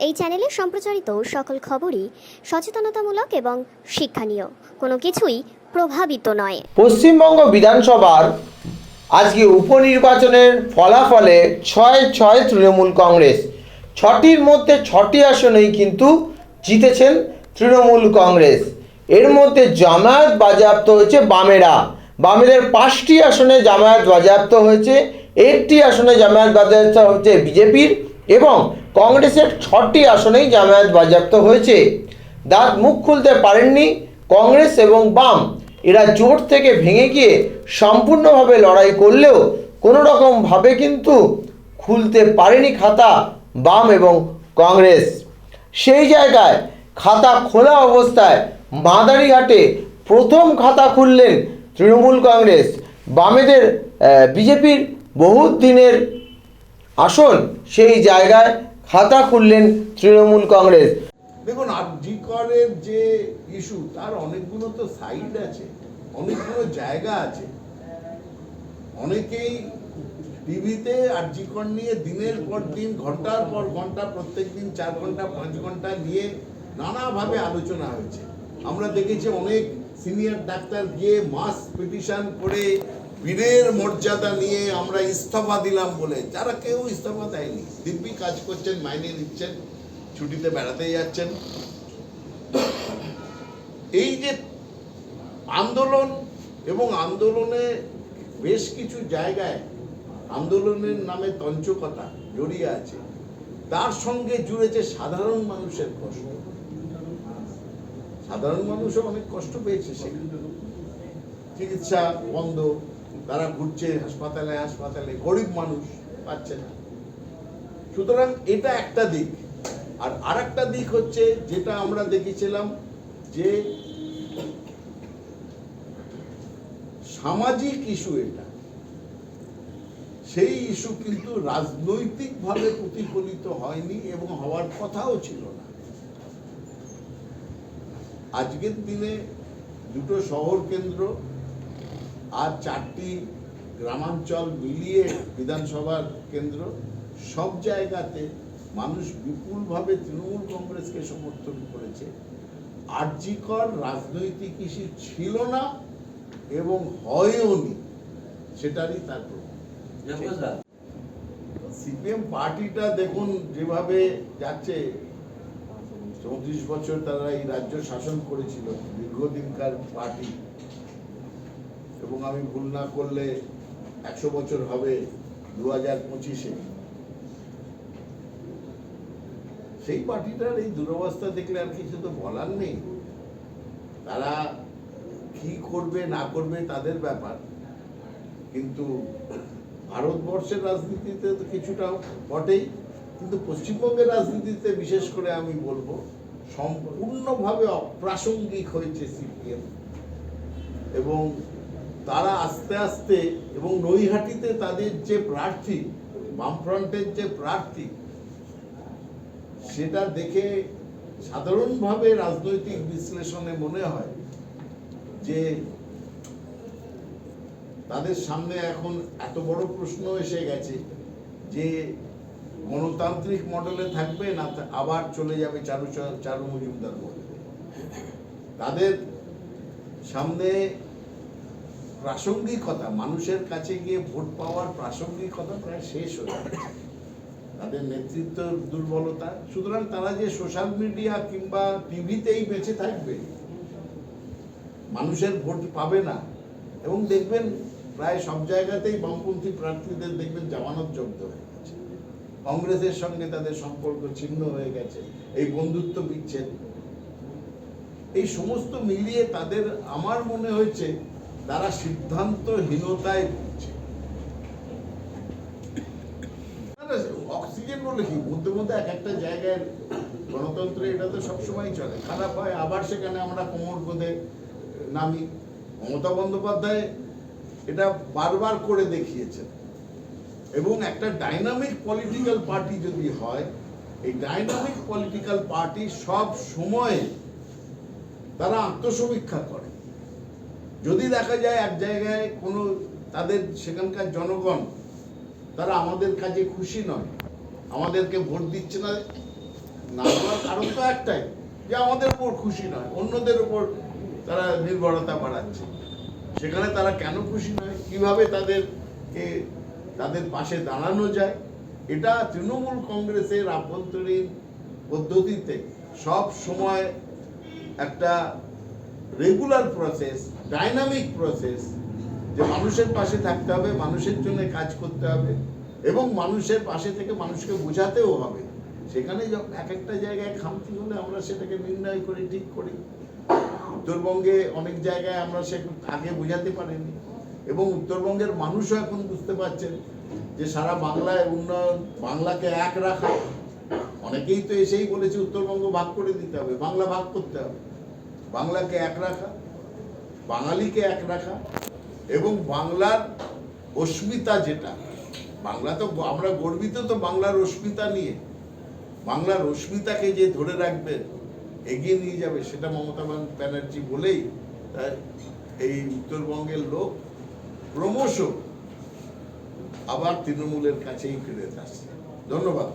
এই চ্যানেলে সম্প্রচারিত সকল খবরই সচেতনতামূলক এবং শিক্ষণীয়, কোনো কিছুই প্রভাবিত নয়। পশ্চিমবঙ্গ বিধানসভার আজকে উপনির্বাচনের ফলাফলে ৬-৬ তৃণমূল কংগ্রেস। ৬টির মধ্যে ৬টি আসনেই কিন্তু জিতেছেন তৃণমূল কংগ্রেস। এর মধ্যে জামায়াত বাজেয়াপ্ত হয়েছে বামেদের ৫টি আসনে জামায়াত বাজেয়াপ্ত হয়েছে, 8টি আসনে জামায়াত বাজেয়াপ্ত হয়েছে বিজেপির, এবং কংগ্রেসের ৬টি আসনেই জামায়াত বাজেয়াপ্ত হয়েছে। দাঁত মুখ খুলতে পারেননি কংগ্রেস এবং বাম। এরা জোট থেকে ভেঙে গিয়ে সম্পূর্ণভাবে লড়াই করলেও কোনো রকমভাবে কিন্তু খুলতে পারেনি খাতা বাম এবং কংগ্রেস। সেই জায়গায় খাতা খোলা অবস্থায় মাদারিঘাটে প্রথম খাতা খুললেন তৃণমূল কংগ্রেস। বামেদের বিজেপির বহুত দিনের আসন, সেই জায়গায় খাতা খুললেন তৃণমূল কংগ্রেস। দেখুন, জি করের যে ইস্যু, তার অনেকগুলো তো সাইড আছে, অনেকগুলো জায়গা আছে। অনেকেই টিভিতে জি কর নিয়ে দিনের পর দিন, ঘন্টার পর ঘন্টা, প্রত্যেক দিন 4 ঘন্টা 5 ঘন্টা নিয়ে নানাভাবে আলোচনা হয়েছে। আমরা দেখেছি অনেক সিনিয়র ডাক্তার গিয়ে মাস পিটিশন করে বীরের মর্যাদা নিয়ে আমরা ইস্তফা দিলাম বলে, যারা কেউ ইস্তফা দেয়নি, দিব্যি কাজ করছেন, মাইনে নিচ্ছেন, ছুটিতে বেড়াতে যাচ্ছেন। এই যে আন্দোলন এবং আন্দোলনে বেশ কিছু জায়গায় আন্দোলনের নামে তঞ্চকতা জড়িয়ে আছে, তার সঙ্গে জুড়েছে সাধারণ মানুষের কষ্ট। সাধারণ মানুষও অনেক কষ্ট পেয়েছে সেখানে। চিকিৎসা বন্ধ, তারা ঘুরছে হাসপাতালে হাসপাতালে, গরিব মানুষ পাচ্ছে না। সুতরাং এটা একটা দিক। আর আরেকটা দিক হচ্ছে, যেটা আমরা দেখেছিলাম, যে সামাজিক ইস্যু, এটা সেই ইস্যু কিন্তু রাজনৈতিকভাবে প্রতিফলিত হয়নি এবং হওয়ার কথাও ছিল না। আজকের দিনে 2টো শহর কেন্দ্র আর 4টি গ্রামাঞ্চল মিলিয়ে বিধানসভার কেন্দ্র, সব জায়গাতে মানুষ বিপুলভাবে তৃণমূল কংগ্রেসকে সমর্থন করেছে। জি কর রাজনৈতিক ইস্যু ছিল না এবং হয়ওনি, সেটারই তার প্রমাণ। সিপিএম পার্টিটা দেখুন যেভাবে যাচ্ছে, 34 বছর তারা এই রাজ্য শাসন করেছিল, দীর্ঘদিনকার পার্টি, এবং আমি ভুল না করলে 100 বছর হবে 2025-এ। সেই পার্টিটার এই দুরবস্থা দেখলে আর কিছু তো বলার নেই। তারা কি করবে না করবে তাদের ব্যাপার, কিন্তু ভারতবর্ষের রাজনীতিতে তো কিছুটা বটেই, কিন্তু পশ্চিমবঙ্গের রাজনীতিতে বিশেষ করে আমি বলবো সম্পূর্ণভাবে অপ্রাসঙ্গিক হয়েছে সিপিএম। এবং তারা আস্তে আস্তে, এবং নৈহাটিতে তাদের যে প্রার্থী, বামফ্রন্টের যে প্রার্থী, সেটা দেখে সাধারণভাবে রাজনৈতিক বিশ্লেষণে মনে হয় যে তাদের সামনে এখন এত বড় প্রশ্ন এসে গেছে যে গণতান্ত্রিক মডেলে থাকবে না আবার চলে যাবে চারু মজুমদার মডেলে। তাদের সামনে প্রাসঙ্গিকতা, মানুষের কাছে গিয়ে ভোট পাওয়ার প্রাসঙ্গিকতা প্রায় শেষ হয়ে যাচ্ছে। তাদের নেতৃত্ব দুর্বলতা। সুতরাং তারা যে সোশ্যাল মিডিয়া কিংবা টিভিতেই বেঁচে থাকবে, মানুষের ভোট পাবে না। এবং দেখবেন প্রায় সব জায়গাতেই বামপন্থী প্রার্থীদের দেখবেন জামানত জব্দ হয়ে গেছে, কংগ্রেসের সঙ্গে তাদের সম্পর্ক ছিন্ন হয়ে গেছে, এই বন্ধুত্ব বিচ্ছেদ, এই সমস্ত মিলিয়ে তাদের, আমার মনে হয়েছে তারা সিদ্ধান্তহীনতায় ভুগছে। অক্সিজেন বলে কি, মধ্যে মধ্যে এক একটা জায়গায় গণতন্ত্রে এটা তো সবসময় চলে, খারাপ হয়, আবার সেখানে আমরা কোমর বেঁধে নামি। মমতা বন্দ্যোপাধ্যায় এটা বারবার করে দেখিয়েছেন। এবং একটা ডাইনামিক পলিটিক্যাল পার্টি যদি হয়, এই ডাইনামিক পলিটিক্যাল পার্টি সব সময় তারা আত্মসমীক্ষা করে। যদি দেখা যায় এক জায়গায় কোনো তাদের সেখানকার জনগণ তারা আমাদের কাজে খুশি নয়, আমাদেরকে ভোট দিচ্ছে না, কারণ তো একটাই, যে আমাদের উপর খুশি নয়, অন্যদের উপর তারা নির্ভরতা বাড়াচ্ছে। সেখানে তারা কেন খুশি নয়, কিভাবে তাদের পাশে দাঁড়ানো যায়, এটা তৃণমূল কংগ্রেসের আভ্যন্তরীণ পদ্ধতিতে সব সময় একটা রেগুলার প্রসেস, ডাইনামিক প্রসেস, যে মানুষের পাশে থাকতে হবে, মানুষের জন্য কাজ করতে হবে এবং মানুষের পাশে থেকে মানুষকে বোঝাতেও হবে। সেখানে এক একটা জায়গায় খামতি হলে আমরা সেটাকে নির্ণয় করি, ঠিক করি। উত্তরবঙ্গে অনেক জায়গায় আমরা সে আগে বোঝাতে পারিনি এবং উত্তরবঙ্গের মানুষও এখন বুঝতে পারছেন যে সারা বাংলায় উন্নয়ন, বাংলাকে এক রাখা। অনেকেই তো এসেই বলেছে উত্তরবঙ্গ ভাগ করে দিতে হবে, বাংলা ভাগ করতে হবে। বাংলাকে এক রাখা, বাঙালিকে এক রাখা এবং বাংলার অস্মিতা, যেটা বাংলা তো আমরা গর্বিত তো বাংলার অস্মিতা নিয়ে, বাংলার অস্মিতাকে যে ধরে রাখবে, এগিয়ে নিয়ে যাবে, সেটা মমতা ব্যানার্জি বলেই এই উত্তরবঙ্গের লোক ক্রমশ আবার তৃণমূলের কাছেই ফিরে আসছে। ধন্যবাদ।